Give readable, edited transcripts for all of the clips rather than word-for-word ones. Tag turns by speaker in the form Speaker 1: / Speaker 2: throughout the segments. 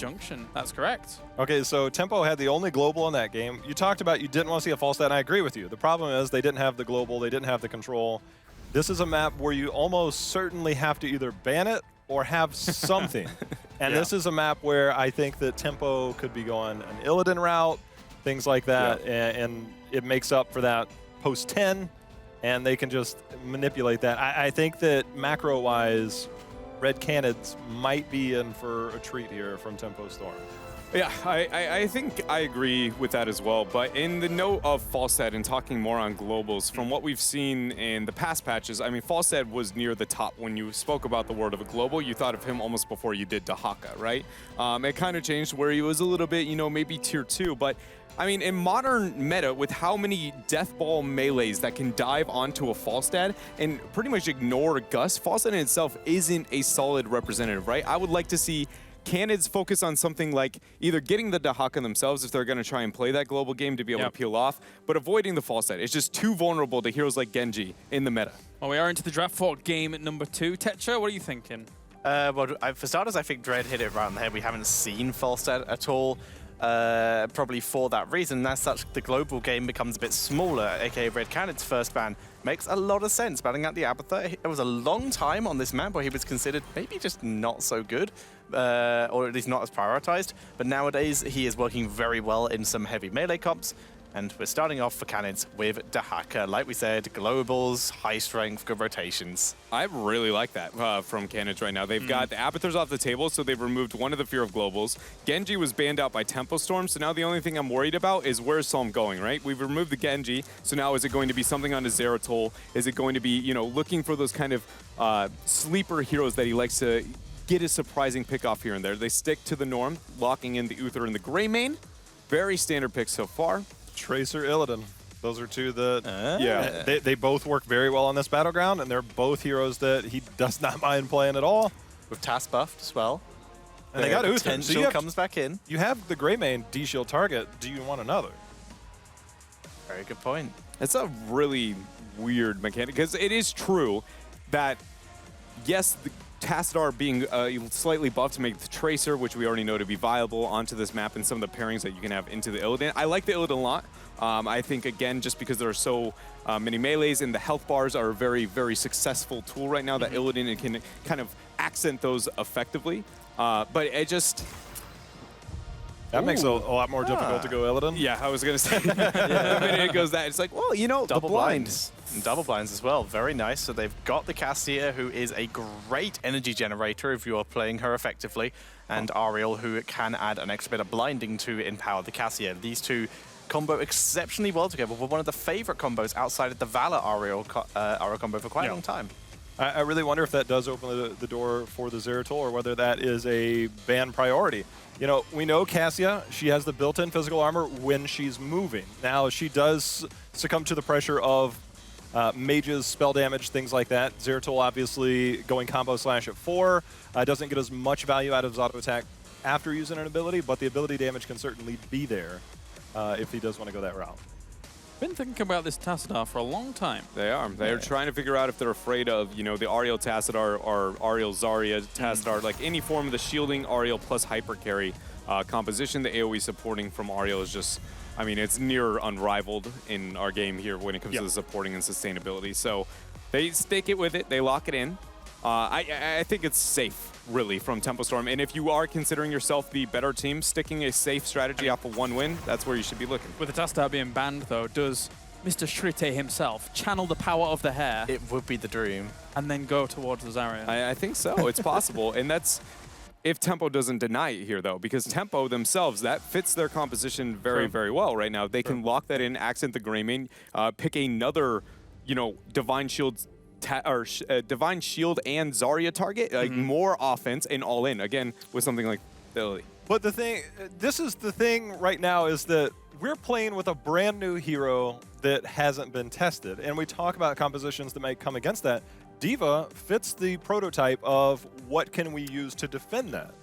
Speaker 1: junction. That's correct.
Speaker 2: Okay, so Tempo had the only global in that game. You talked about you didn't want to see a false stat, and I agree with you. The problem is they didn't have the global, they didn't have the control. This is a map where you almost certainly have to either ban it or have something. And this is a map where I think that Tempo could be going an Illidan route, things like that, and it makes up for that post 10, and they can just manipulate that. I think that macro-wise, Red Canids might be in for a treat here from Tempo Storm.
Speaker 3: Yeah, I think I agree with that as well. But in the note of Falstad and talking more on globals, from what we've seen in the past patches, I mean, Falstad was near the top when you spoke about the word of a global. You thought of him almost before you did Dahaka, right? It kind of changed where he was a little bit, you know, maybe tier 2. But I mean, in modern meta, with how many Death Ball melees that can dive onto a Falstad and pretty much ignore Gus, Falstad in itself isn't a solid representative, right? I would like to see Canids focus on something like either getting the Dahaka themselves if they're going to try and play that global game to be able to peel off, but avoiding the Falstad. It's just too vulnerable to heroes like Genji in the meta.
Speaker 1: Well, we are into the draft fort game at number 2. Tetra, what are you thinking?
Speaker 4: Well, for starters, I think Dread hit it right on the head. We haven't seen Falstad at all. Probably for that reason. As such, the global game becomes a bit smaller, aka Red Canids' first ban. Makes a lot of sense, banning out the Abathur. It was a long time on this map where he was considered maybe just not so good, or at least not as prioritized. But nowadays, he is working very well in some heavy melee comps. And we're starting off for Canids with Dahaka. Like we said, globals, high strength, good rotations.
Speaker 3: I really like that from Canids right now. They've got the Abathurs off the table, so they've removed one of the fear of globals. Genji was banned out by Tempo Storm, so now the only thing I'm worried about is where's Psalm going, right? We've removed the Genji, so now is it going to be something on his Zeratul? Is it going to be, you know, looking for those kind of sleeper heroes that he likes to get a surprising pick off here and there? They stick to the norm, locking in the Uther and the Greymane. Very standard picks so far.
Speaker 2: Tracer, Illidan. Those are two that, they both work very well on this battleground, and they're both heroes that he does not mind playing at all.
Speaker 4: With Task buffed as well.
Speaker 2: And they got Uther.
Speaker 4: Potential comes back in.
Speaker 2: You have the Greymane D-Shield target. Do you want another?
Speaker 4: Very good point.
Speaker 3: It's a really weird mechanic, because it is true that, yes, the Tassadar being slightly buffed to make the Tracer, which we already know to be viable, onto this map and some of the pairings that you can have into the Illidan. I like the Illidan a lot. I think, again, just because there are so many melees and the health bars are a very, very successful tool right now that Illidan can kind of accent those effectively. But it just...
Speaker 2: That makes it a lot more difficult to go Illidan.
Speaker 3: Yeah, I was going to say. The minute it goes that, it's like, well, you know,
Speaker 4: double
Speaker 3: the
Speaker 4: blinds. And double blinds as well. Very nice. So they've got the Cassia, who is a great energy generator if you're playing her effectively, and Ariel, who can add an extra bit of blinding to empower the Cassia. These two combo exceptionally well together. We're one of the favorite combos outside of the Valor Ariel combo for quite a long time.
Speaker 2: I really wonder if that does open the door for the Zeratul, or whether that is a ban priority. You know, we know Cassia, she has the built-in physical armor when she's moving. Now, she does succumb to the pressure of mages, spell damage, things like that. Zeratul obviously going combo slash at 4. Doesn't get as much value out of his auto attack after using an ability, but the ability damage can certainly be there if he does want to go that route.
Speaker 1: Been thinking about this Tassadar for a long time.
Speaker 3: They are. They're trying to figure out if they're afraid of, you know, the Ariel Tassadar or Ariel Zarya Tassadar, like any form of the shielding Ariel plus hyper carry composition. The AoE supporting from Ariel is just, I mean, it's near unrivaled in our game here when it comes to the supporting and sustainability. So they stake it with it. They lock it in. I think it's safe, really, from Tempo Storm. And if you are considering yourself the better team, sticking a safe strategy off of one win, that's where you should be looking.
Speaker 1: With the Tassadar being banned, though, does Mr. Shrite himself channel the power of the hair?
Speaker 4: It would be the dream.
Speaker 1: And then go towards the Zarya?
Speaker 3: I think so. It's possible. And that's if Tempo doesn't deny it here, though, because Tempo themselves, that fits their composition very, very well right now. They can lock that in, accent the Greymane, pick another, you know, Divine Shield Divine Shield and Zarya target, like more offense and all in, again, with something like ability.
Speaker 2: But the thing, this is the thing right now, is that we're playing with a brand new hero that hasn't been tested. And we talk about compositions that might come against that. D.Va fits the prototype of what can we use to defend that.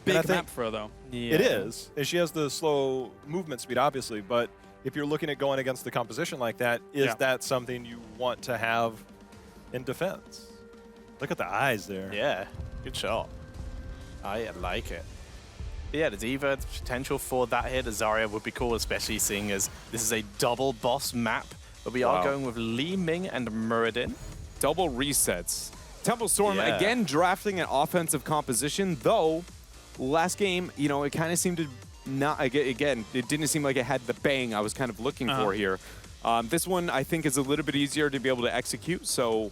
Speaker 1: Big map for her, though.
Speaker 2: It is. And she has the slow movement speed, obviously. But if you're looking at going against the composition like that, is that something you want to have in defense? Look at the eyes there.
Speaker 4: Yeah, good shot. I like it. Yeah, there's either potential for that hit. Zarya would be cool, especially seeing as this is a double boss map. But we are going with Li Ming and Muradin.
Speaker 3: Double resets. Tempo Storm,
Speaker 4: Yeah.
Speaker 3: again, drafting an offensive composition, though last game, you know, it kind of seemed to not, again, it didn't seem like it had the bang I was kind of looking for here. This one, I think, is a little bit easier to be able to execute, so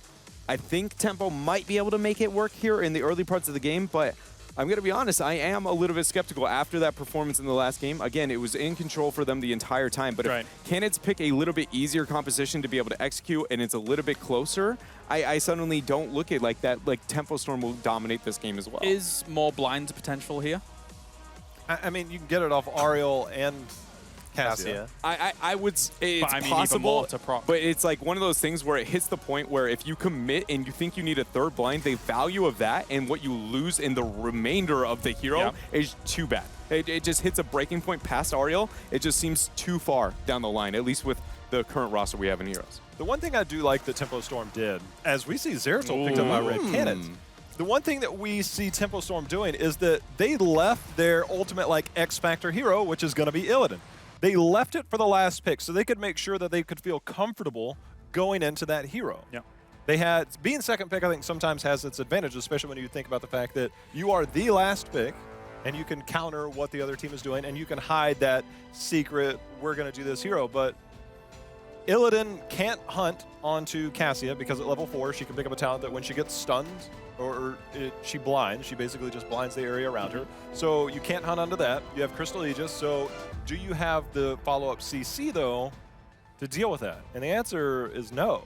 Speaker 3: I think Tempo might be able to make it work here in the early parts of the game, but I'm going to be honest, I am a little bit skeptical after that performance in the last game. Again, it was in control for them the entire time, but if Canids pick a little bit easier composition to be able to execute and it's a little bit closer, I suddenly don't look at like that, like Tempo Storm will dominate this game as well.
Speaker 1: Is more blinds potential here?
Speaker 2: I mean, you can get it off Ariel and Cassia.
Speaker 3: I would, it's
Speaker 1: But I mean, even
Speaker 3: possible,
Speaker 1: more to proc.
Speaker 3: but it's like one of those things where it hits the point where if you commit and you think you need a third blind, the value of that and what you lose in the remainder of the hero is too bad. It just hits a breaking point past Ariel. It just seems too far down the line, at least with the current roster we have in Heroes.
Speaker 2: The one thing I do like that Tempo Storm did, as we see Zeratul picked up by Red Canids, the one thing that we see Tempo Storm doing is that they left their ultimate like X Factor hero, which is going to be Illidan. They left it for the last pick so they could make sure that they could feel comfortable going into that hero.
Speaker 1: Yep.
Speaker 2: They had, being second pick I think sometimes has its advantages, especially when you think about the fact that you are the last pick and you can counter what the other team is doing and you can hide that secret, we're going to do this hero. But Illidan can't hunt onto Cassia because at level 4 she can pick up a talent that when she gets stunned she blinds, she basically just blinds the area around her. So you can't hunt onto that. You have Crystal Aegis, so do you have the follow-up CC though to deal with that? And the answer is no.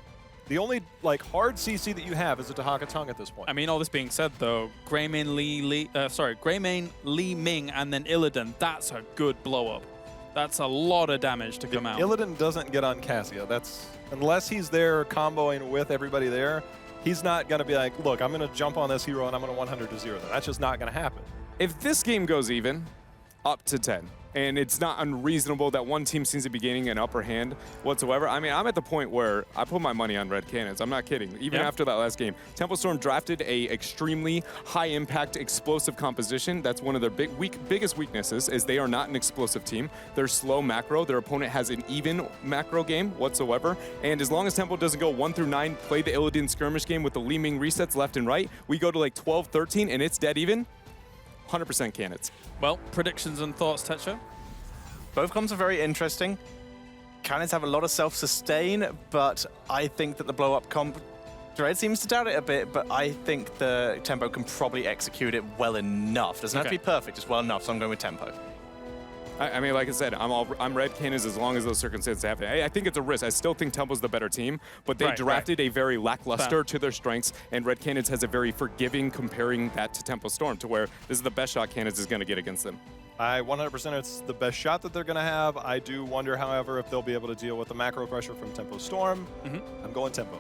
Speaker 2: The only like hard CC that you have is a Dahaka Tongue at this point.
Speaker 1: I mean, all this being said, though, Greymane, Li Ming, and then Illidan, that's a good blow-up. That's a lot of damage to come out.
Speaker 2: Illidan doesn't get on Cassia. That's unless he's there comboing with everybody there, he's not going to be like, look, I'm going to jump on this hero and I'm going to 100 to 0 them. That's just not going to happen.
Speaker 3: If this game goes even, up to 10, and it's not unreasonable that one team seems to be gaining an upper hand whatsoever. I mean, I'm at the point where I put my money on Red Canids. I'm not kidding. Even after that last game, Tempo Storm drafted a extremely high-impact, explosive composition. That's one of their biggest weaknesses, is they are not an explosive team. They're slow macro. Their opponent has an even macro game whatsoever. And as long as Tempo doesn't go 1 through 9, play the Illidan skirmish game with the Li Ming resets left and right, we go to like 12, 13, and it's dead even. 100% Canids.
Speaker 1: Well, predictions and thoughts, Techo?
Speaker 4: Both comps are very interesting. Canids have a lot of self-sustain, but I think that the blow-up comp, Dread seems to doubt it a bit, but I think the Tempo can probably execute it well enough. Doesn't have to be perfect, just well enough, so I'm going with Tempo.
Speaker 3: I mean, like I said, I'm Red Canids as long as those circumstances happen. I think it's a risk. I still think Tempo's the better team, but they drafted a very lackluster to their strengths, and Red Canids has a very forgiving comparing that to Tempo Storm, to where this is the best shot Canids is going to get against them.
Speaker 2: I 100% it's the best shot that they're going to have. I do wonder, however, if they'll be able to deal with the macro pressure from Tempo Storm. I'm going Tempo.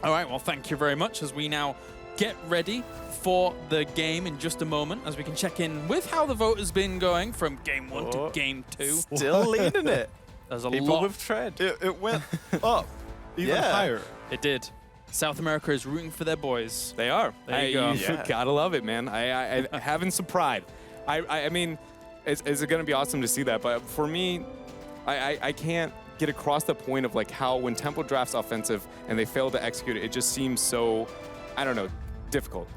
Speaker 1: All right, well, thank you very much as we now get ready for the game in just a moment as we can check in with how the vote has been going from game 1 to game 2.
Speaker 4: Still leading it.
Speaker 1: There's a
Speaker 4: People
Speaker 1: lot.
Speaker 4: with Tread.
Speaker 2: It went up even higher.
Speaker 1: It did. South America is rooting for their boys.
Speaker 3: They are.
Speaker 1: There you go.
Speaker 3: Gotta love it, man. I having some pride. I mean, it's going to be awesome to see that, but for me, I can't get across the point of like how when Tempo drafts offensive and they fail to execute it, it just seems so, I don't know, difficult.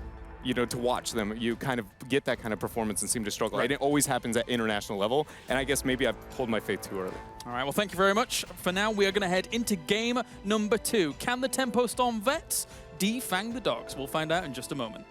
Speaker 3: You know, to watch them, you kind of get that kind of performance and seem to struggle. And it always happens at international level, and I guess maybe I've pulled my faith too early.
Speaker 1: All right, well, thank you very much. For now, we are going to head into game number 2. Can the Tempo Storm vets defang the dogs? We'll find out in just a moment.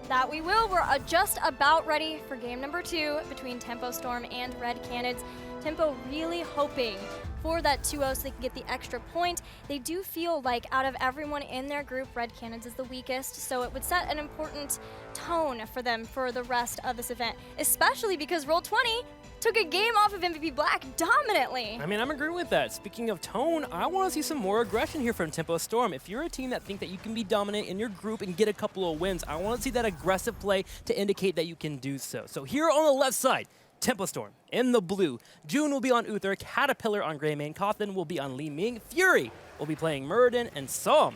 Speaker 5: That we will. We're just about ready for game number 2 between Tempo Storm and Red Canids. Tempo really hoping for that 2-0 so they can get the extra point. They do feel like out of everyone in their group, Red Canids is the weakest, so it would set an important tone for them for the rest of this event, especially because Roll20 took a game off of MVP Black dominantly.
Speaker 6: I mean, I'm agreeing with that. Speaking of tone, I want to see some more aggression here from Tempo Storm. If you're a team that think that you can be dominant in your group and get a couple of wins, I want to see that aggressive play to indicate that you can do so. So here on the left side, Tempo Storm in the blue. June will be on Uther, Caterpillar on Greymane, Cawthon will be on Li Ming, Fury will be playing Muradin, and Psalm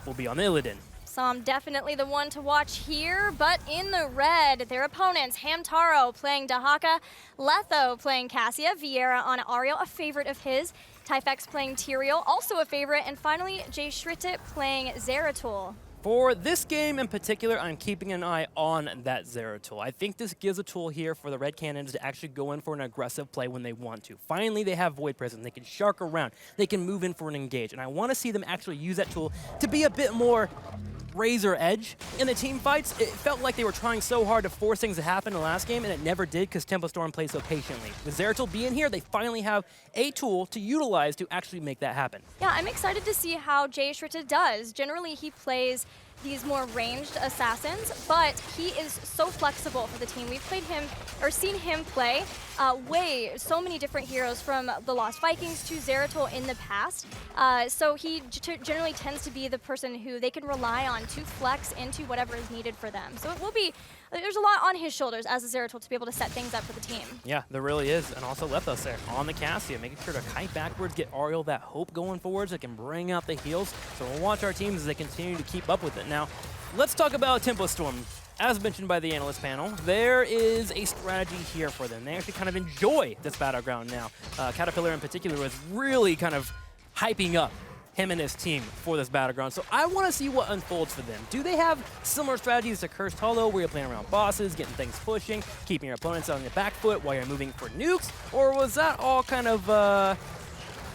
Speaker 6: will be on Illidan.
Speaker 5: Som definitely the one to watch here, but in the red, their opponents, Hamtaro playing Dahaka, Letho playing Cassia, Vieira on Ariel, a favorite of his, Typhex playing Tyrael, also a favorite, and finally Jay Shritit playing Zeratul.
Speaker 6: For this game in particular, I'm keeping an eye on that Zeratul. I think this gives a tool here for the Red Canids to actually go in for an aggressive play when they want to. Finally, they have Void Prison. They can shark around. They can move in for an engage. And I want to see them actually use that tool to be a bit more razor edge in the team fights. It felt like they were trying so hard to force things to happen in the last game, and it never did because Tempo Storm played so patiently. With Zeratul being here, they finally have a tool to utilize to actually make that happen.
Speaker 5: Yeah, I'm excited to see how Jay Shritit does. Generally, he plays these more ranged assassins, but he is so flexible for the team. We've played him, or seen him play so many different heroes from the Lost Vikings to Zeratul in the past. So he generally tends to be the person who they can rely on to flex into whatever is needed for them. So it will be, there's a lot on his shoulders as a Zeratul to be able to set things up for the team.
Speaker 6: Yeah, there really is. And also Lethos there on the Cassia, making sure to kite backwards, get Ariel that hope going forwards that can bring out the heals. So we'll watch our teams as they continue to keep up with it. Now, let's talk about Tempo Storm. As mentioned by the analyst panel, there is a strategy here for them. They actually kind of enjoy this battleground now. Caterpillar in particular was really kind of hyping up him and his team for this battleground. So I want to see what unfolds for them. Do they have similar strategies to Cursed Hollow, where you're playing around bosses, getting things pushing, keeping your opponents on the back foot while you're moving for nukes? Or was that all kind of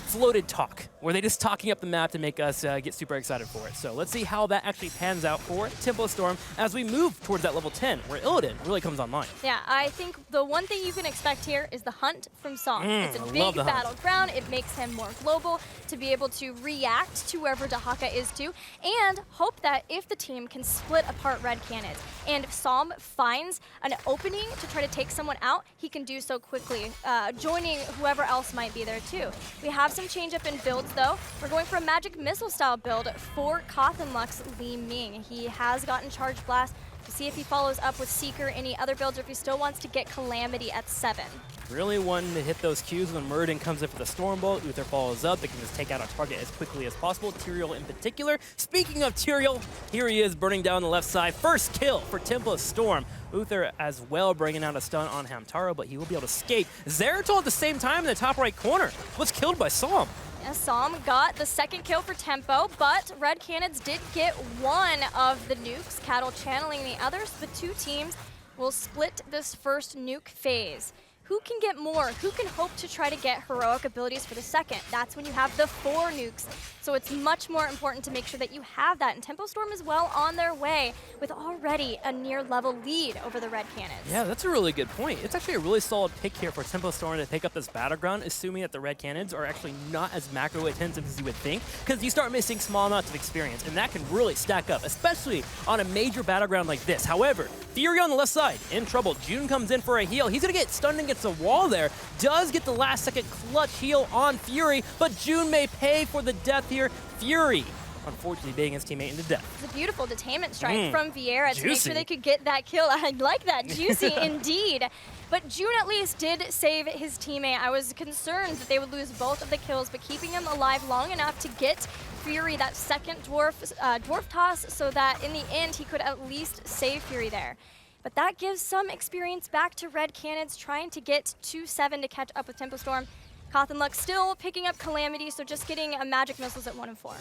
Speaker 6: floated talk? Were they just talking up the map to make us get super excited for it? So let's see how that actually pans out for Tempo Storm as we move towards that level 10, where Illidan really comes online.
Speaker 5: Yeah, I think the one thing you can expect here is the hunt from Som. It's a
Speaker 6: I love
Speaker 5: big
Speaker 6: the hunt.
Speaker 5: battleground. It makes him more global to be able to react to wherever Dahaka is to, and hope that if the team can split apart Red Canids, and if Som finds an opening to try to take someone out, he can do so quickly, joining whoever else might be there too. We have some change up in builds though. We're going for a Magic Missile style build for Cothenluck's Li Ming. He has gotten Charge Blast. To see if he follows up with Seeker, any other builds, or if he still wants to get Calamity at 7.
Speaker 6: Really wanting to hit those Qs when Muradin comes in for the Storm Bolt. Uther follows up. They can just take out a target as quickly as possible. Tyrael in particular. Speaking of Tyrael, here he is burning down the left side. First kill for Tempo Storm. Uther as well bringing out a stun on Hamtaro, but he will be able to escape. Zeratul at the same time in the top right corner was killed by Som.
Speaker 5: Som got the second kill for Tempo, but Red Canids did get one of the nukes, Cattle channeling the others. The two teams will split this first nuke phase. Who can get more? Who can hope to try to get heroic abilities for the second? That's when you have the 4 nukes. So it's much more important to make sure that you have that. And Tempo Storm is well on their way with already a near level lead over the Red Canids.
Speaker 6: Yeah, that's a really good point. It's actually a really solid pick here for Tempo Storm to pick up this battleground, assuming that the Red Canids are actually not as macro intensive as you would think, because you start missing small amounts of experience, and that can really stack up, especially on a major battleground like this. However, Fury on the left side, in trouble. June comes in for a heal. He's going to get stunned against the wall there. Does get the last second clutch heal on Fury, but June may pay for the death here. Fury, unfortunately, beating his teammate into death.
Speaker 5: It's a beautiful detainment strike from Vieira to make
Speaker 6: Juicy.
Speaker 5: sure they could get that kill. I like that. Juicy indeed. But June at least did save his teammate. I was concerned that they would lose both of the kills, but keeping him alive long enough to get Fury that second dwarf toss so that in the end he could at least save Fury there. But that gives some experience back to Red Canids, trying to get to 7 to catch up with Tempo Storm. Cothenluck still picking up Calamity, so just getting a Magic Missiles at 1 and 4.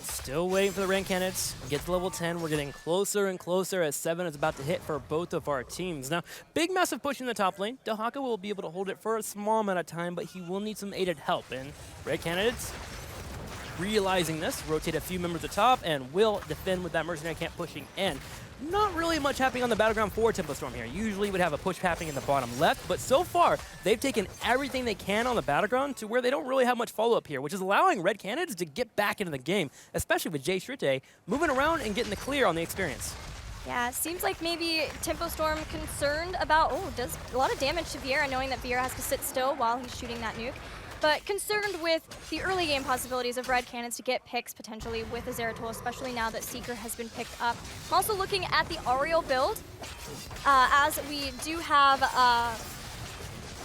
Speaker 6: Still waiting for the Red Canids. Get to level 10. We're getting closer and closer as 7 is about to hit for both of our teams. Now, big massive push in the top lane. Dahaka will be able to hold it for a small amount of time, but he will need some aided help. And Red Canids, realizing this, rotate a few members at the top and will defend with that mercenary camp pushing in. Not really much happening on the battleground for Tempo Storm here. Usually would have a push happening in the bottom left, but so far they've taken everything they can on the battleground to where they don't really have much follow-up here, which is allowing Red Canids to get back into the game, especially with Jay Shritit moving around and getting the clear on the experience.
Speaker 5: Yeah, it seems like maybe Tempo Storm concerned about, does a lot of damage to Vieira, knowing that Vieira has to sit still while he's shooting that nuke. But concerned with the early game possibilities of Red Canids to get picks potentially with a Zeratul, especially now that Seeker has been picked up. I'm also looking at the Ariel build, as we do have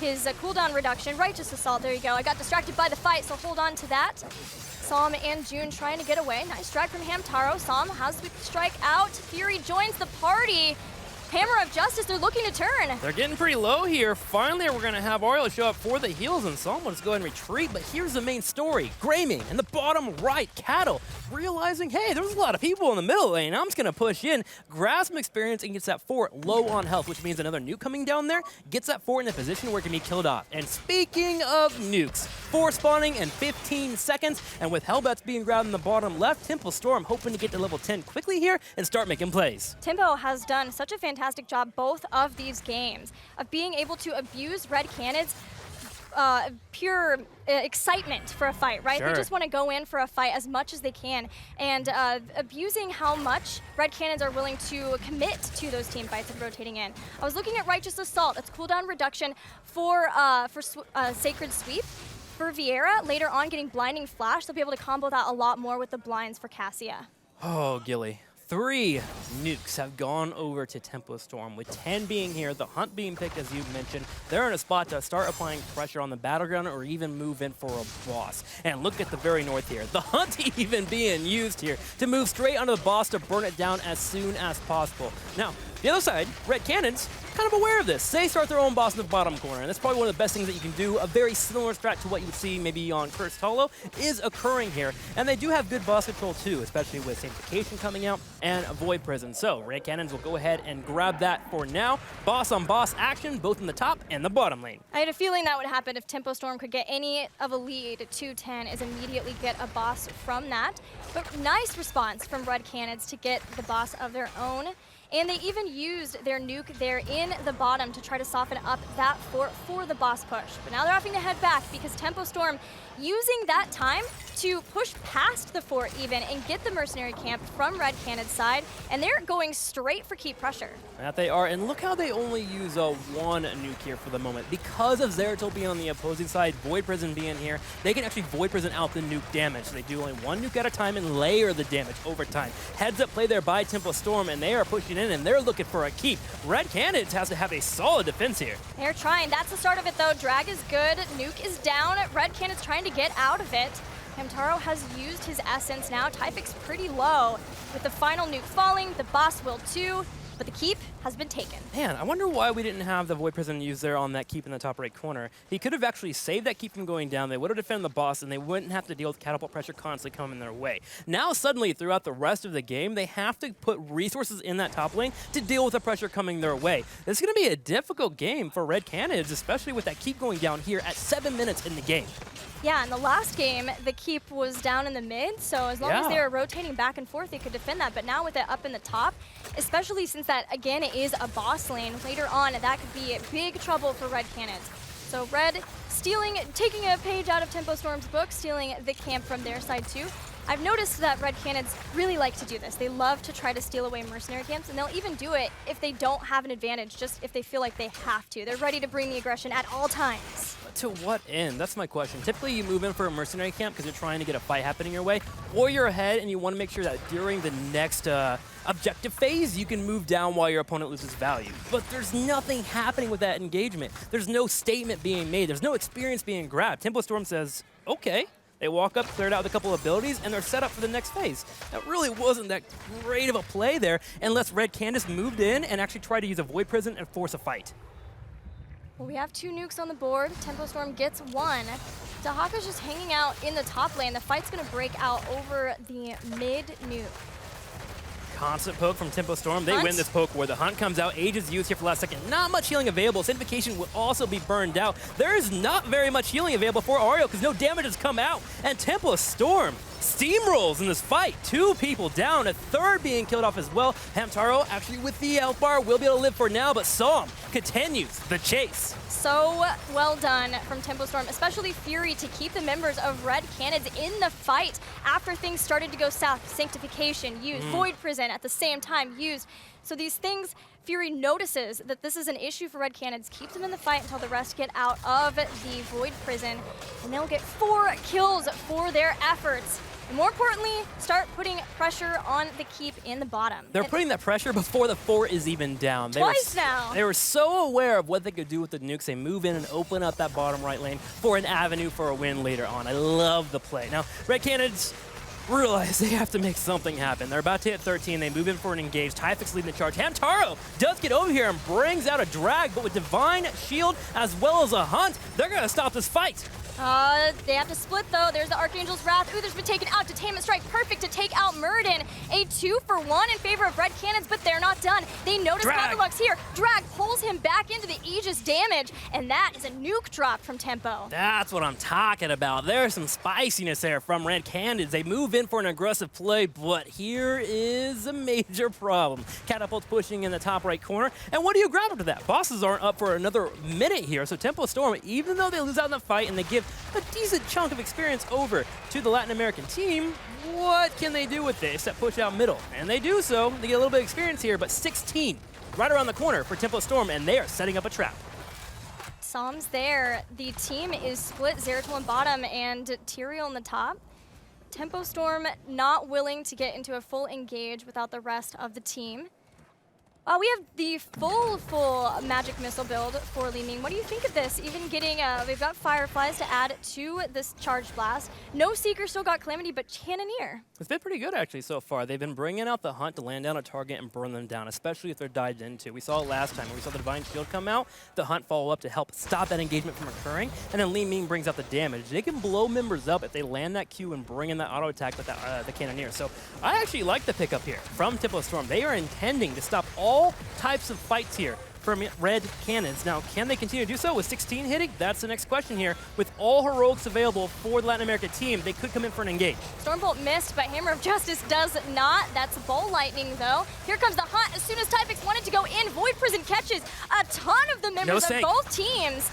Speaker 5: his cooldown reduction. Righteous Assault, there you go. I got distracted by the fight, so hold on to that. Psalm and June trying to get away. Nice drag from Hamtaro. Psalm has the strike out. Fury joins the party. Hammer of Justice, they're looking to turn.
Speaker 6: They're getting pretty low here. Finally, we're going to have Ariel show up for the heals, and Psalm wants to go ahead and retreat. But here's the main story. Greyming in the bottom right, Cattle, realizing, hey, there's a lot of people in the middle lane. I'm just going to push in, grab some experience, and gets that fort low on health, which means another nuke coming down there gets that fort in a position where it can be killed off. And speaking of nukes, 4 spawning in 15 seconds, and with Hellbats being grabbed in the bottom left, Tempo Storm hoping to get to level 10 quickly here and start making plays.
Speaker 5: Tempo has done such a fantastic job both of these games of being able to abuse Red Canids' pure excitement for a fight, right?
Speaker 6: Sure.
Speaker 5: They just want to go in for a fight as much as they can, and abusing how much Red Canids are willing to commit to those team fights of rotating in. I was looking at Righteous Assault. It's cooldown reduction for Sacred Sweep. For Vieira, later on getting Blinding Flash, they'll be able to combo that a lot more with the blinds for Cassia.
Speaker 6: Oh, Gilly. 3 nukes have gone over to Tempo Storm, with 10 being here, the hunt being picked, as you mentioned. They're in a spot to start applying pressure on the battleground or even move in for a boss. And look at the very north here. The hunt even being used here to move straight onto the boss to burn it down as soon as possible. Now, the other side, Red Canids, kind of aware of this. They start their own boss in the bottom corner, and that's probably one of the best things that you can do. A very similar strat to what you would see maybe on Cursed Hollow is occurring here. And they do have good boss control too, especially with Sanctification coming out and Void Prison. So Red Canids will go ahead and grab that for now. Boss on boss action, both in the top and the bottom lane.
Speaker 5: I had a feeling that would happen if Tempo Storm could get any of a lead. 2-10 is immediately get a boss from that. But nice response from Red Canids to get the boss of their own. And they even used their nuke there in the bottom to try to soften up that fort for the boss push. But now they're having to head back because Tempo Storm using that time to push past the fort even and get the mercenary camp from Red Canids' side, and they're going straight for keep pressure.
Speaker 6: That they are, and look how they only use one nuke here for the moment. Because of Zeratul being on the opposing side, Void Prison being here, they can actually Void Prison out the nuke damage. So they do only 1 nuke at a time and layer the damage over time. Heads up play there by Tempo Storm, and they are pushing in, and they're looking for a keep. Red Canids has to have a solid defense here.
Speaker 5: They're trying. That's the start of it, though. Drag is good. Nuke is down. Red Canids trying to get out of it. Hamtaro has used his essence now. Typhic's pretty low. With the final nuke falling, the boss will too, but the keep has been taken.
Speaker 6: Man, I wonder why we didn't have the Void Prison used there on that keep in the top right corner. He could have actually saved that keep from going down. They would have defended the boss, and they wouldn't have to deal with catapult pressure constantly coming their way. Now, suddenly, throughout the rest of the game, they have to put resources in that top lane to deal with the pressure coming their way. This is going to be a difficult game for Red Canids, especially with that keep going down here at 7 minutes in the game.
Speaker 5: Yeah, in the last game, the keep was down in the mid, so as long as they were rotating back and forth, they could defend that. But now with it up in the top, especially since that, again, it is a boss lane, later on, that could be big trouble for Red Canids. So Red taking a page out of Tempo Storm's book, stealing the camp from their side too. I've noticed that Red Canids really like to do this. They love to try to steal away mercenary camps, and they'll even do it if they don't have an advantage, just if they feel like they have to. They're ready to bring the aggression at all times.
Speaker 6: To what end? That's my question. Typically, you move in for a mercenary camp because you're trying to get a fight happening your way, or you're ahead and you want to make sure that during the next objective phase, you can move down while your opponent loses value. But there's nothing happening with that engagement. There's no statement being made. There's no experience being grabbed. Tempo Storm says, okay. They walk up, cleared out with a couple of abilities, and they're set up for the next phase. That really wasn't that great of a play there unless Red Canids moved in and actually tried to use a Void Prison and force a fight.
Speaker 5: Well, we have 2 nukes on the board. Tempo Storm gets 1. Dahaka's just hanging out in the top lane. The fight's going to break out over the mid nuke.
Speaker 6: Constant poke from Tempo Storm. They win this poke where the hunt comes out. Age is used here for the last second. Not much healing available. Sanctification will also be burned out. There is not very much healing available for Ariel because no damage has come out. And Tempo Storm steamrolls in this fight. 2 people down, a third being killed off as well. Hamtaro actually with the health bar will be able to live for now, but Psalm continues the chase.
Speaker 5: So well done from Tempo Storm, especially Fury, to keep the members of Red Canids in the fight after things started to go south. Sanctification used, Void Prison at the same time used. So these things, Fury notices that this is an issue for Red Canids, keep them in the fight until the rest get out of the Void Prison, and they'll get 4 kills for their efforts. and more importantly, start putting pressure on the keep in the bottom.
Speaker 6: They're putting that pressure before the fort is even down.
Speaker 5: Twice now.
Speaker 6: They were so aware of what they could do with the nukes. They move in and open up that bottom right lane for an avenue for a win later on. I love the play. Now, Red Canids realize they have to make something happen. They're about to hit 13. They move in for an engage. Typhix leading the charge. Hamtaro does get over here and brings out a drag, but with Divine Shield as well as a Hunt, they're going to stop this fight.
Speaker 5: They have to split though. There's the Archangel's Wrath. Uther's been taken out. Detainment Strike, perfect to take out Muradin. A 2-for-1 in favor of Red Canids, but they're not done. They notice Thunderlux here. Drag pulls him back into the Aegis damage, and that is a nuke drop from Tempo.
Speaker 6: That's what I'm talking about. There's some spiciness there from Red Canids. They move in for an aggressive play, but here is a major problem. Catapult's pushing in the top right corner, and what do you grab after that? Bosses aren't up for another minute here, so Tempo Storm, even though they lose out in the fight and they give a decent chunk of experience over to the Latin American team, what can they do with it except push out middle? And they do so. They get a little bit of experience here, but 16 right around the corner for Tempo Storm, and they are setting up a trap.
Speaker 5: Psalm's there. The team is split, Zeratul in bottom and Tyrael in the top. Tempo Storm not willing to get into a full engage without the rest of the team. We have the full Magic Missile build for Li Ming. What do you think of this? Even getting, they've got Fireflies to add to this Charge Blast. No Seeker, still got Calamity, but Cannoneer.
Speaker 6: It's been pretty good, actually, so far. They've been bringing out the Hunt to land down a target and burn them down, especially if they're dived into. We saw it last time when we saw the Divine Shield come out, the Hunt follow up to help stop that engagement from occurring, and then Li Ming brings out the damage. They can blow members up if they land that Q and bring in that auto attack with that, the Cannoneer. So I actually like the pickup here from Tempo Storm. They are intending to stop all types of fights here from Red Canids. Now, can they continue to do so with 16 hitting? That's the next question here. With all heroics available for the Latin America team, they could come in for an engage.
Speaker 5: Stormbolt missed, but Hammer of Justice does not. That's Bolt Lightning, though. Here comes the Hunt. As soon as Typhix wanted to go in, Void Prison catches a ton of the members of both teams.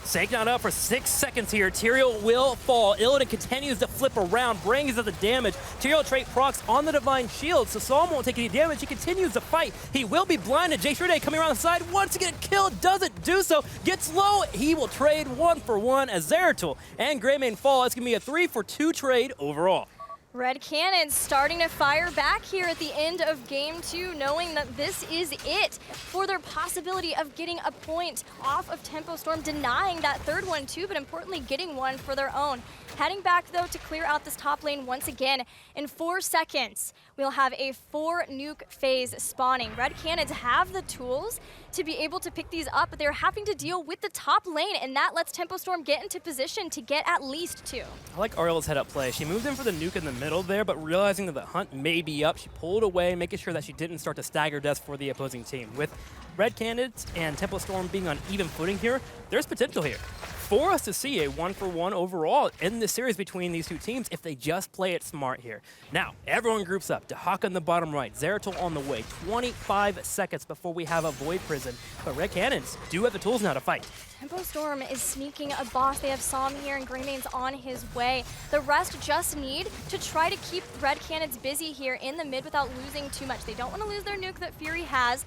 Speaker 6: Sank not up for 6 seconds here. Tyrael will fall. Illidan continues to flip around, brings up the damage. Tyrael trait procs on the Divine Shield, so Psalm won't take any damage. He continues to fight. He will be blinded. Jay Shrede coming around the side, wants to get a kill, doesn't do so. Gets low. He will trade 1-for-1 as Zeratul and Greymane fall. It's going to be a 3-for-2 trade overall.
Speaker 5: Red Canids starting to fire back here at the end of game 2, knowing that this is it for their possibility of getting a point off of Tempo Storm, denying that third one too, but importantly getting one for their own. Heading back though to clear out this top lane once again. In 4 seconds, we'll have a 4-nuke phase spawning. Red Canids have the tools to be able to pick these up, but they're having to deal with the top lane, and that lets Tempo Storm get into position to get at least 2.
Speaker 6: I like Ariel's head-up play. She moved in for the nuke in the middle there, but realizing that the Hunt may be up, she pulled away, making sure that she didn't start to stagger deaths for the opposing team. With Red Canids and Tempo Storm being on even footing here, there's potential here for us to see a 1-for-1 overall in this series between these two teams if they just play it smart here. Now, everyone groups up. Dahaka in the bottom right, Zeratul on the way. 25 seconds before we have a Void Prison, but Red Canids do have the tools now to fight.
Speaker 5: Tempo Storm is sneaking a boss. They have Psalm here and Greymane's on his way. The rest just need to try to keep Red Canids busy here in the mid without losing too much. They don't want to lose their nuke that Fury has.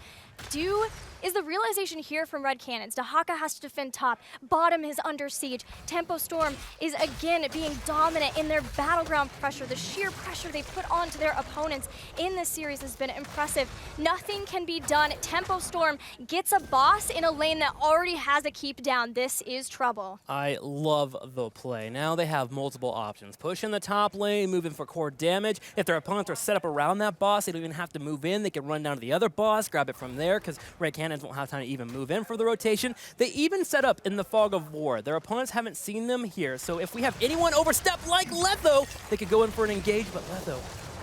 Speaker 5: Is the realization here from Red Canids. Dahaka has to defend top. Bottom is under siege. Tempo Storm is again being dominant in their battleground pressure. The sheer pressure they put onto their opponents in this series has been impressive. Nothing can be done. Tempo Storm gets a boss in a lane that already has a keep down. This is trouble.
Speaker 6: I love the play. Now they have multiple options. Push in the top lane, move in for core damage. If their opponents are set up around that boss, they don't even have to move in. They can run down to the other boss, grab it from there, because Red Canids won't have time to even move in for the rotation. They even set up in the Fog of War. Their opponents haven't seen them here, so if we have anyone overstep like Letho, they could go in for an engage, but Letho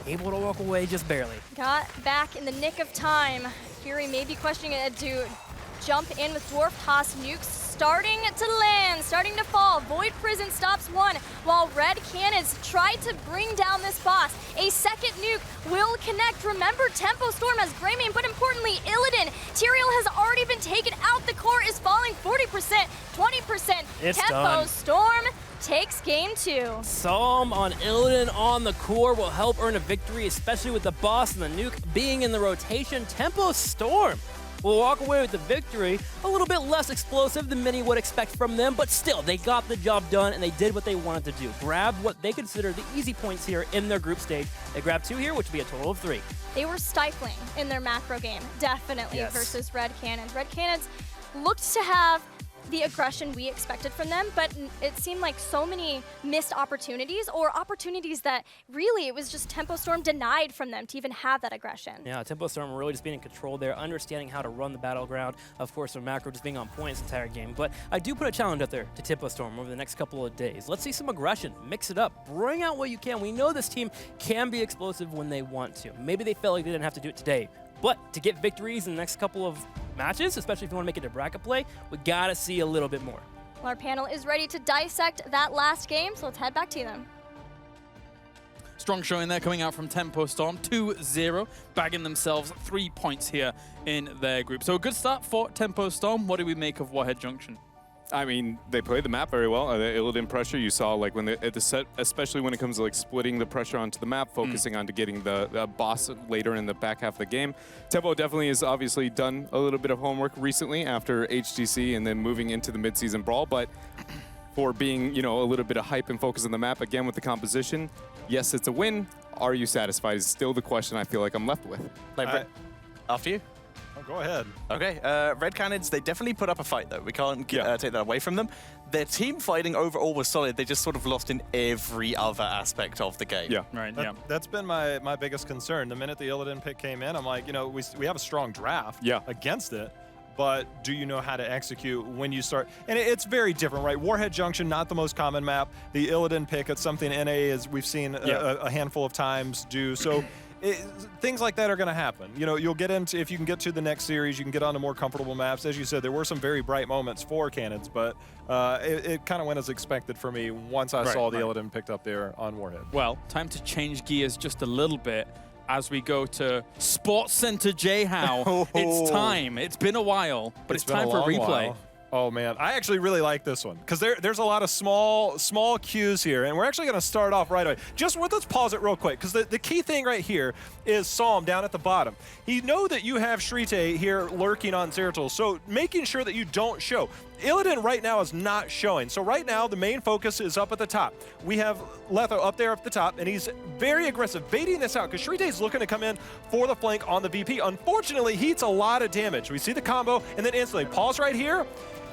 Speaker 6: able to walk away just barely.
Speaker 5: Got back in the nick of time. Fury may be questioning it to jump in with Dwarf Toss nukes. Starting to land, starting to fall. Void Prison stops one, while Red Canids try to bring down this boss. A second nuke will connect. Remember, Tempo Storm has Greymane, but importantly, Illidan. Tyrael has already been taken out. The core is falling 40%, 20%.
Speaker 6: It's
Speaker 5: Tempo
Speaker 6: done.
Speaker 5: Storm takes game 2.
Speaker 6: Psalm on Illidan on the core will help earn a victory, especially with the boss and the nuke being in the rotation. Tempo Storm will walk away with the victory. A little bit less explosive than many would expect from them, but still, they got the job done and they did what they wanted to do. Grab what they consider the easy points here in their group stage. They grabbed 2 here, which would be a total of 3.
Speaker 5: They were stifling in their macro game, definitely, versus Red Canids. Red Canids looked to have the aggression we expected from them, but it seemed like so many missed opportunities, or opportunities that really it was just Tempo Storm denied from them to even have that aggression.
Speaker 6: Yeah, Tempo Storm really just being in control there, understanding how to run the battleground. Of course, their macro just being on point this entire game. But I do put a challenge out there to Tempo Storm over the next couple of days. Let's see some aggression, mix it up, bring out what you can. We know this team can be explosive when they want to. Maybe they felt like they didn't have to do it today, but to get victories in the next couple of matches, especially if you want to make it a bracket play, we gotta see a little bit more.
Speaker 5: Well, our panel is ready to dissect that last game, so let's head back to them.
Speaker 1: Strong showing there coming out from Tempo Storm, 2-0, bagging themselves 3 points here in their group. So a good start for Tempo Storm. What do we make of Warhead Junction?
Speaker 3: I mean, they played the map very well. The Illidan pressure, you saw like when at the set, especially when it comes to like splitting the pressure onto the map, focusing on to getting the boss later in the back half of the game. Tempo definitely has obviously done a little bit of homework recently after HGC and then moving into the mid-season brawl, but for being, you know, a little bit of hype and focus on the map again with the composition, yes, it's a win. Are you satisfied is still the question I feel like I'm left with.
Speaker 4: Like, after you.
Speaker 2: Oh, go ahead.
Speaker 4: Okay, Red Canids, they definitely put up a fight, though. We can't take that away from them. Their team fighting overall was solid. They just sort of lost in every other aspect of the game.
Speaker 3: Yeah.
Speaker 1: Right,
Speaker 2: That's been my biggest concern. The minute the Illidan pick came in, I'm like, you know, we have a strong draft against it, but do you know how to execute when you start? And it's very different, right? Warhead Junction, not the most common map. The Illidan pick, it's something NA, as we've seen a handful of times do. So things like that are going to happen. You know, you'll get into, if you can get to the next series, you can get onto more comfortable maps. As you said, there were some very bright moments for Canids, but it kind of went as expected for me once I saw the Illidan picked up there on Warhead.
Speaker 1: Well, time to change gears just a little bit as we go to Sports Center J-How. It's time. It's been a while, but it's time for a replay.
Speaker 2: While. Oh, man. I actually really like this one because there's a lot of small cues here, and we're actually going to start off right away. Let's pause it real quick because the key thing right here is Psalm down at the bottom. You know that you have Shrite here lurking on Zeratul, so making sure that you don't show. Illidan right now is not showing, so right now the main focus is up at the top. We have Letho up there at the top, and he's very aggressive, baiting this out because Shrite is looking to come in for the flank on the VP. Unfortunately, he eats a lot of damage. We see the combo, and then instantly pause right here.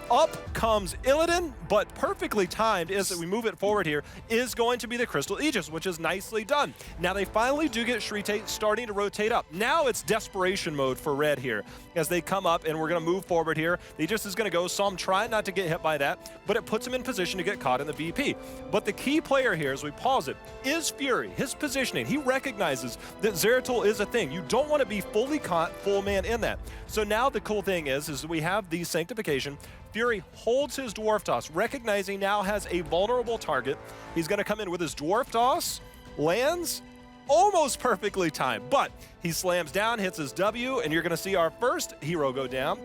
Speaker 2: Up comes Illidan, but perfectly timed is that we move it forward here, is going to be the Crystal Aegis, which is nicely done. Now they finally do get Shrite starting to rotate up. Now it's desperation mode for Red here as they come up, and we're going to move forward here. The Aegis is going to go, Psalm trying not to get hit by that, but it puts him in position to get caught in the VP. But the key player here, as we pause it, is Fury. His positioning, he recognizes that Zeratul is a thing. You don't want to be fully caught, full man in that. So now the cool thing is we have the Sanctification. Fury holds his Dwarf Toss, recognizing now has a vulnerable target. He's going to come in with his Dwarf Toss, lands, almost perfectly timed, but he slams down, hits his W, and you're going to see our first hero go down.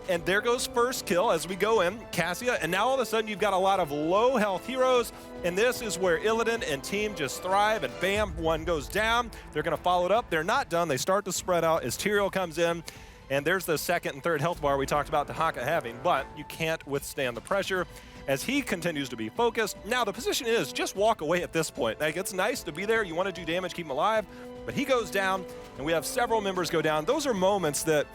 Speaker 2: And there goes first kill as we go in, Cassia, and now all of a sudden you've got a lot of low health heroes, and this is where Illidan and team just thrive, and bam, one goes down. They're going to follow it up. They're not done. They start to spread out as Tyrael comes in. And there's the second and third health bar we talked about Tahaka having, but you can't withstand the pressure as he continues to be focused. Now the position is just walk away at this point. Like, it's nice to be there. You want to do damage, keep him alive, but he goes down, and we have several members go down. Those are moments that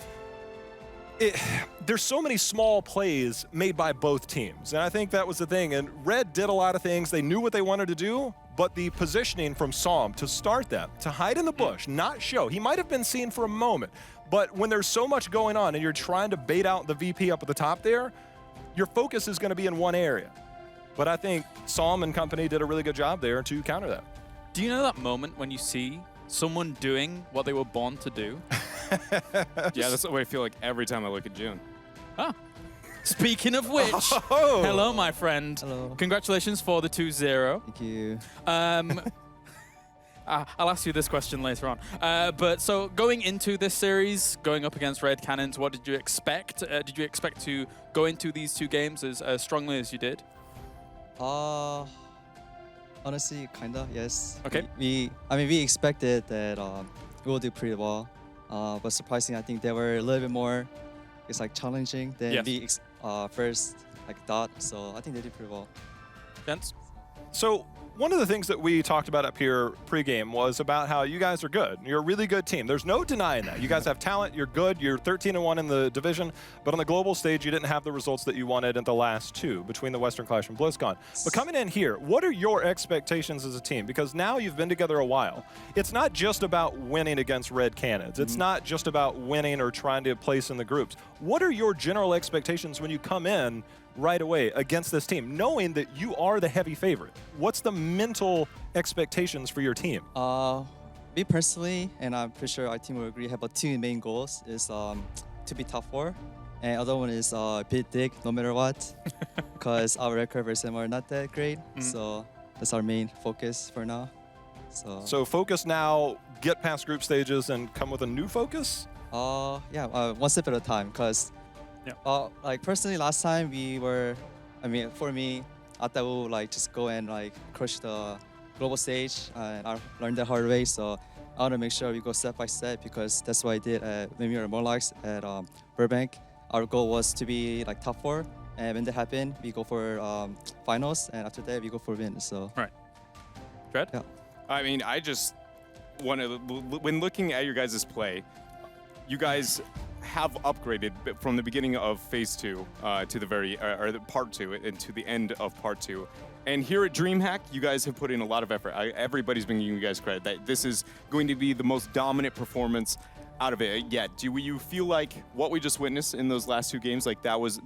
Speaker 2: there's so many small plays made by both teams, and I think that was the thing. And Red did a lot of things. They knew what they wanted to do, but the positioning from Psalm to start that, to hide in the bush, not show. He might have been seen for a moment, but when there's so much going on and you're trying to bait out the VP up at the top there, your focus is going to be in one area. But I think Psalm and company did a really good job there to counter that.
Speaker 1: Do you know that moment when you see someone doing what they were born to do?
Speaker 3: Yeah, that's the way I feel like every time I look at June.
Speaker 1: Ah. Speaking of which, hello, my friend.
Speaker 7: Hello.
Speaker 1: Congratulations for the 2-0.
Speaker 7: Thank you.
Speaker 1: I'll ask you this question later on. But so going into this series, going up against Red Canids, what did you expect? Did you expect to go into these two games as strongly as you did?
Speaker 7: Honestly, kinda, yes.
Speaker 1: Okay.
Speaker 7: We expected that we will do pretty well. but surprisingly, I think they were a little bit more, it's like challenging than
Speaker 1: Yes.
Speaker 7: we first like thought. So I think they did pretty well.
Speaker 1: Gents?
Speaker 2: So one of the things that we talked about up here pregame was about how you guys are good. You're a really good team. There's no denying that. You guys have talent. You're good. You're 13-1 in the division. But on the global stage, you didn't have the results that you wanted in the last two between the Western Clash and BlizzCon. But coming in here, what are your expectations as a team? Because now you've been together a while. It's not just about winning against Red Canids. It's not just about winning or trying to place in the groups. What are your general expectations when you come in right away against this team, knowing that you are the heavy favorite? What's the mental expectations for your team?
Speaker 7: Me personally, and I'm pretty sure our team will agree, have two main goals: is to be top 4, and other one is beat Dig no matter what, because our record versus them are not that great. So that's our main focus for now.
Speaker 2: So focus now, get past group stages, and come with a new focus?
Speaker 7: Yeah, one step at a time. Because, like personally, last time we were, I mean, for me, I thought we would like just go and like crush the global stage, and I learned the hard way. So I want to make sure we go step by step, because that's what I did when we were Morlocks at Burbank. Our goal was to be like top 4, and when that happened, we go for finals, and after that we go for win. So
Speaker 1: Right. Dread?
Speaker 7: Yeah.
Speaker 3: I mean, I just want to, when looking at your guys' play, you guys have upgraded from the beginning of Phase 2 to the very, or the Part 2 and to the end of Part 2. And here at DreamHack, you guys have put in a lot of effort. Everybody's been giving you guys credit that this is going to be the most dominant performance out of it yet. Do you feel like what we just witnessed in those last 2 games, like that was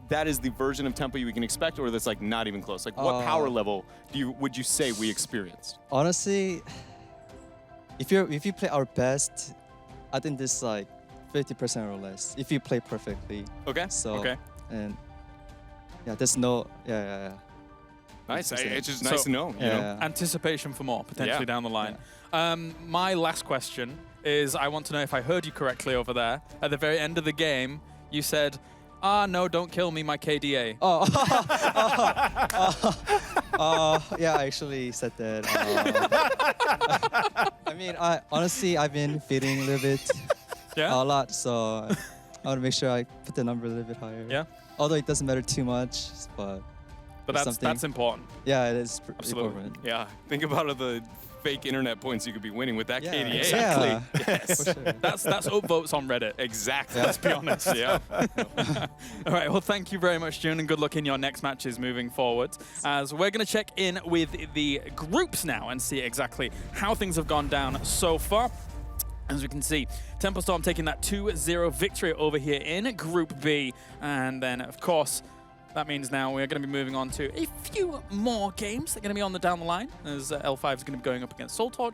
Speaker 3: that is the version of tempo you can expect, or that's like not even close? Like what power level would you say we experienced?
Speaker 7: honestly, if you play our best, I think this is like 50% or less. If you play perfectly.
Speaker 3: Okay.
Speaker 7: So
Speaker 1: Okay.
Speaker 7: and yeah, there's no
Speaker 3: Nice. It's just
Speaker 1: So-
Speaker 3: nice to know. You know?
Speaker 7: yeah.
Speaker 1: Anticipation for more, potentially
Speaker 3: Yeah.
Speaker 1: down the line. My last question is, I want to know if I heard you correctly over there. At the very end of the game, you said, no, don't kill me, my KDA.
Speaker 7: Yeah, I actually said that. I mean, honestly, I've been feeding a little bit,
Speaker 1: Yeah?
Speaker 7: a lot, so I want to make sure I put the number a little bit higher.
Speaker 1: Yeah?
Speaker 7: Although it doesn't matter too much, but
Speaker 1: But
Speaker 7: it's
Speaker 1: that's
Speaker 7: something.
Speaker 1: important.
Speaker 7: Yeah, it is
Speaker 1: Absolutely.
Speaker 7: important.
Speaker 3: Yeah. Think about all the fake internet points you could be winning with that
Speaker 7: Yeah,
Speaker 3: KDA.
Speaker 1: Exactly.
Speaker 7: Yeah,
Speaker 3: Yes.
Speaker 7: for sure.
Speaker 1: That's upvotes on Reddit.
Speaker 3: Exactly.
Speaker 1: Let's be honest.
Speaker 3: Yeah.
Speaker 1: All right, well, thank you very much, June, and good luck in your next matches moving forward. As we're going to check in with the groups now and see exactly how things have gone down so far. As we can see, Tempo Storm taking that 2-0 victory over here in Group B. And then, of course, that means now we're going to be moving on to a few more games that are going to be on the down the line, as L5 is going to be going up against Soul Torch,